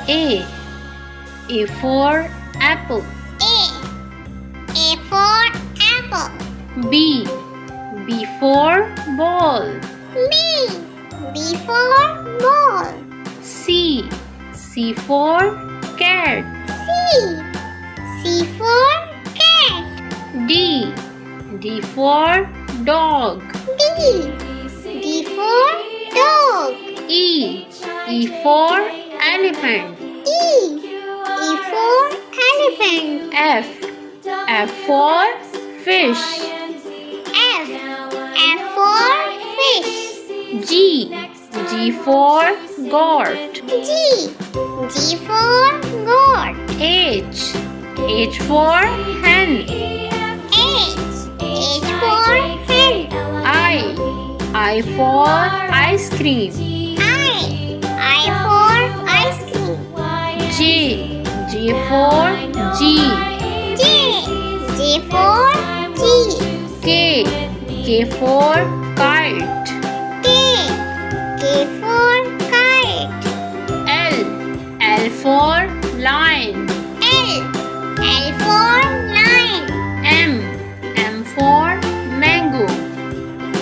A. A for apple. A for apple. B. B for ball. B for ball. C. C for cat. C for cat. D. D for dog. D for dog. E. E for elephant. E for elephant. F. F for fish. F for fish. G. G for goat. G for goat. H. H for hen. H for hen. I for ice cream. I for ice cream. J. J for G. J for G. K. K for kite. K for kite. L. L for lion. L for lion. M. M for mango.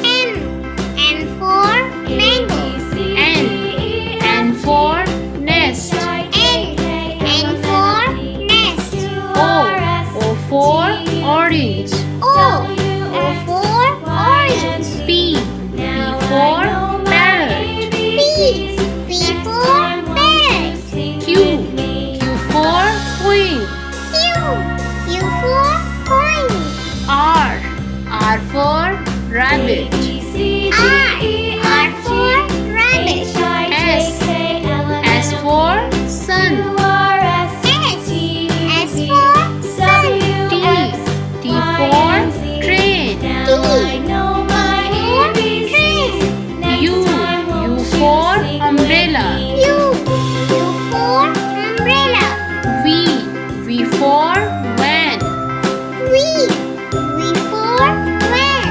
M for mango. N for nest. N for nest. O for orange. O for orange. P for parrot. P for parrot. Q for queen. Q for coin. R for rabbit. R for rabbit. S for sun. S for sun. T for train. U for umbrella. U for umbrella. V for van. V for van.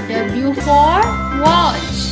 W for watch.